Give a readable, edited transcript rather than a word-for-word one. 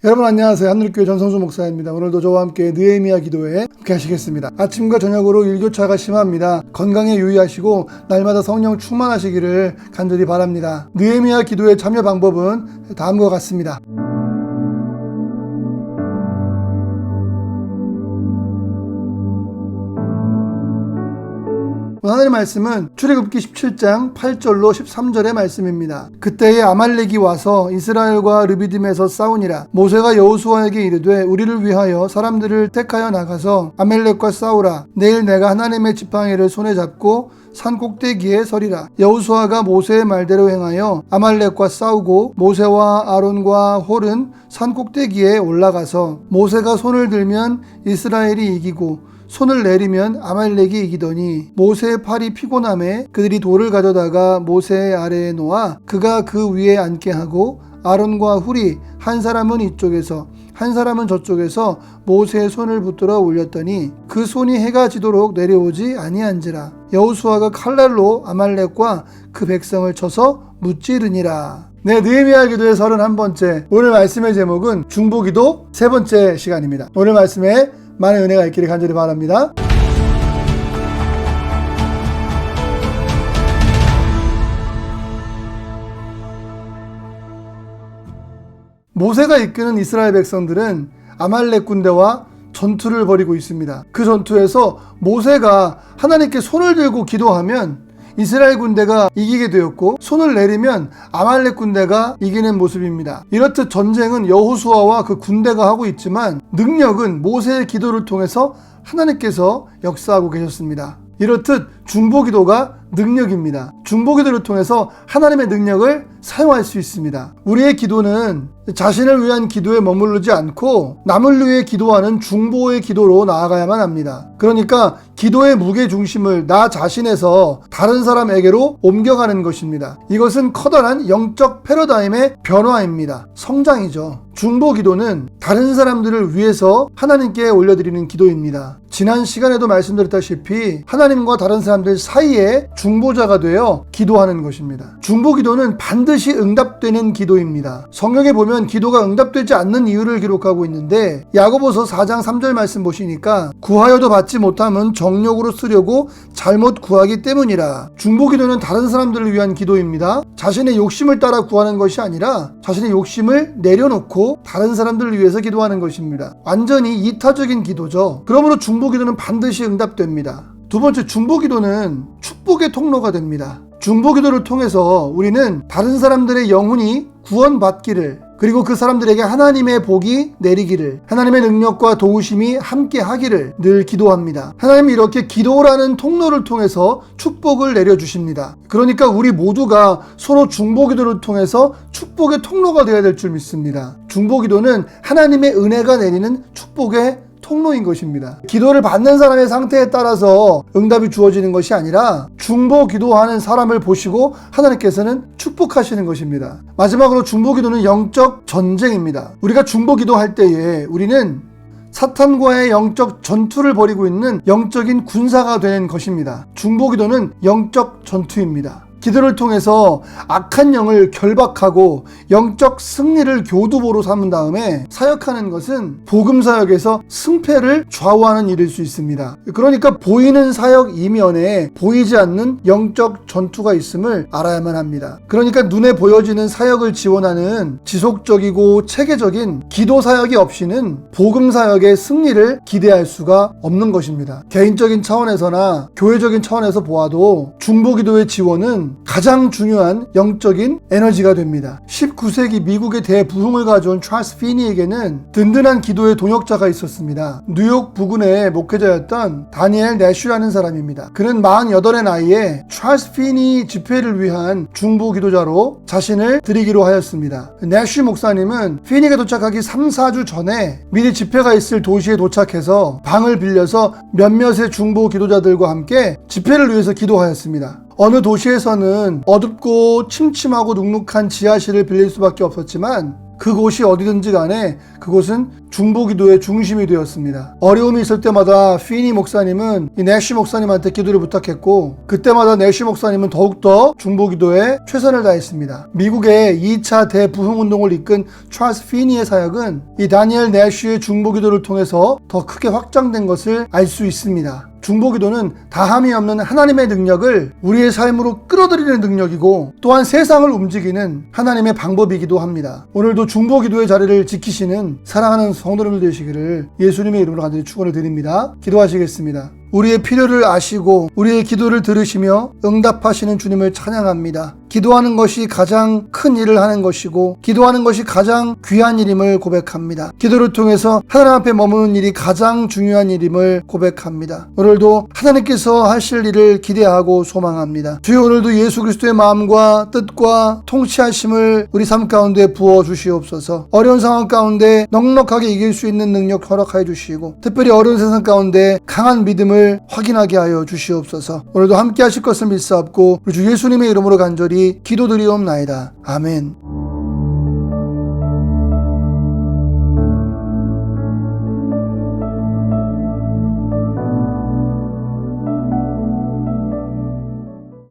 여러분 안녕하세요. 한누리교회 전성수 목사입니다. 오늘도 저와 함께 느헤미야 기도회 함께 하시겠습니다. 아침과 저녁으로 일교차가 심합니다. 건강에 유의하시고 날마다 성령 충만하시기를 간절히 바랍니다. 느헤미야 기도회 참여 방법은 다음과 같습니다. 하나님의 말씀은 출애굽기 17장 8절로 13절의 말씀입니다. 그때에 아말렉이 와서 이스라엘과 르비딤에서 싸우니라. 모세가 여호수아에게 이르되 우리를 위하여 사람들을 택하여 나가서 아말렉과 싸우라. 내일 내가 하나님의 지팡이를 손에 잡고 산 꼭대기에 서리라. 여호수아가 모세의 말대로 행하여 아말렉과 싸우고 모세와 아론과 홀은 산 꼭대기에 올라가서 모세가 손을 들면 이스라엘이 이기고 손을 내리면 아말렉이 이기더니 모세의 팔이 피곤함에 그들이 돌을 가져다가 모세의 아래에 놓아 그가 그 위에 앉게 하고 아론과 훌이 한 사람은 이쪽에서 한 사람은 저쪽에서 모세의 손을 붙들어 올렸더니 그 손이 해가 지도록 내려오지 아니한지라. 여호수아가 칼날로 아말렉과 그 백성을 쳐서 무찌르니라. 네, 느헤미야 기도의 31번째. 오늘 말씀의 제목은 중보기도 세 번째 시간입니다. 오늘 말씀에 많은 은혜가 있기를 간절히 바랍니다. 모세가 이끄는 이스라엘 백성들은 아말렉 군대와 전투를 벌이고 있습니다. 그 전투에서 모세가 하나님께 손을 들고 기도하면 이스라엘 군대가 이기게 되었고 손을 내리면 아말렉 군대가 이기는 모습입니다. 이렇듯 전쟁은 여호수아와 그 군대가 하고 있지만 능력은 모세의 기도를 통해서 하나님께서 역사하고 계셨습니다. 이렇듯 중보기도가 능력입니다. 중보기도를 통해서 하나님의 능력을 사용할 수 있습니다. 우리의 기도는 자신을 위한 기도에 머무르지 않고 남을 위해 기도하는 중보의 기도로 나아가야만 합니다. 그러니까 기도의 무게중심을 나 자신에서 다른 사람에게로 옮겨가는 것입니다. 이것은 커다란 영적 패러다임의 변화입니다. 성장이죠. 중보기도는 다른 사람들을 위해서 하나님께 올려드리는 기도입니다. 지난 시간에도 말씀드렸다시피 하나님과 다른 사람들 사이에 중보자가 되어 기도하는 것입니다. 중보기도는 반드시 응답되는 기도입니다. 성경에 보면 기도가 응답되지 않는 이유를 기록하고 있는데 야고보서 4장 3절 말씀 보시니까 구하여도 받지 못함은 정욕으로 쓰려고 잘못 구하기 때문이라. 중보기도는 다른 사람들을 위한 기도입니다. 자신의 욕심을 따라 구하는 것이 아니라 자신의 욕심을 내려놓고 다른 사람들을 위해서 기도하는 것입니다. 완전히 이타적인 기도죠. 그러므로 중보기도는 반드시 응답됩니다. 두 번째, 중보기도는 축복의 통로가 됩니다. 중보기도를 통해서 우리는 다른 사람들의 영혼이 구원받기를, 그리고 그 사람들에게 하나님의 복이 내리기를, 하나님의 능력과 도우심이 함께 하기를 늘 기도합니다. 하나님이 이렇게 기도라는 통로를 통해서 축복을 내려주십니다. 그러니까 우리 모두가 서로 중보기도를 통해서 축복의 통로가 되어야 될 줄 믿습니다. 중보기도는 하나님의 은혜가 내리는 축복의 통로인 것입니다. 기도를 받는 사람의 상태에 따라서 응답이 주어지는 것이 아니라 중보 기도하는 사람을 보시고 하나님께서는 축복하시는 것입니다. 마지막으로 중보기도는 영적 전쟁입니다. 우리가 중보기도할 때에 우리는 사탄과의 영적 전투를 벌이고 있는 영적인 군사가 되는 것입니다. 중보기도는 영적 전투입니다. 기도를 통해서 악한 영을 결박하고 영적 승리를 교두보로 삼은 다음에 사역하는 것은 복음 사역에서 승패를 좌우하는 일일 수 있습니다. 그러니까 보이는 사역 이면에 보이지 않는 영적 전투가 있음을 알아야만 합니다. 그러니까 눈에 보여지는 사역을 지원하는 지속적이고 체계적인 기도 사역이 없이는 복음 사역의 승리를 기대할 수가 없는 것입니다. 개인적인 차원에서나 교회적인 차원에서 보아도 중보기도의 지원은 가장 중요한 영적인 에너지가 됩니다. 19세기 미국의 대부흥을 가져온 찰스 피니에게는 든든한 기도의 동역자가 있었습니다. 뉴욕 부근의 목회자였던 다니엘 내쉬라는 사람입니다. 그는 48의 나이에 찰스 피니 집회를 위한 중보 기도자로 자신을 드리기로 하였습니다. 내쉬 목사님은 피니가 도착하기 3-4주 전에 미리 집회가 있을 도시에 도착해서 방을 빌려서 몇몇의 중보 기도자들과 함께 집회를 위해서 기도하였습니다. 어느 도시에서는 어둡고 침침하고 눅눅한 지하실을 빌릴 수밖에 없었지만 그곳이 어디든지 간에 그곳은 중보기도의 중심이 되었습니다. 어려움이 있을 때마다 피니 목사님은 이 내시 목사님한테 기도를 부탁했고, 그때마다 내시 목사님은 더욱더 중보기도에 최선을 다했습니다. 미국의 2차 대부흥운동을 이끈 찰스 피니의 사역은 이 다니엘 내시의 중보기도를 통해서 더 크게 확장된 것을 알 수 있습니다. 중보기도는 다함이 없는 하나님의 능력을 우리의 삶으로 끌어들이는 능력이고, 또한 세상을 움직이는 하나님의 방법이기도 합니다. 오늘도 중보기도의 자리를 지키시는 사랑하는 성도님들 되시기를 예수님의 이름으로 간절히 축원을 드립니다. 기도하시겠습니다. 우리의 필요를 아시고 우리의 기도를 들으시며 응답하시는 주님을 찬양합니다. 기도하는 것이 가장 큰 일을 하는 것이고, 기도하는 것이 가장 귀한 일임을 고백합니다. 기도를 통해서 하나님 앞에 머무는 일이 가장 중요한 일임을 고백합니다. 오늘도 하나님께서 하실 일을 기대하고 소망합니다. 주여, 오늘도 예수 그리스도의 마음과 뜻과 통치하심을 우리 삶 가운데 부어 주시옵소서. 어려운 상황 가운데 넉넉하게 이길 수 있는 능력 허락하여 주시고, 특별히 어려운 세상 가운데 강한 믿음을 확인하게 하여 주시옵소서. 오늘도 함께 하실 것을 믿사옵고 우리 주 예수님의 이름으로 간절히 기도드리옵나이다. 아멘.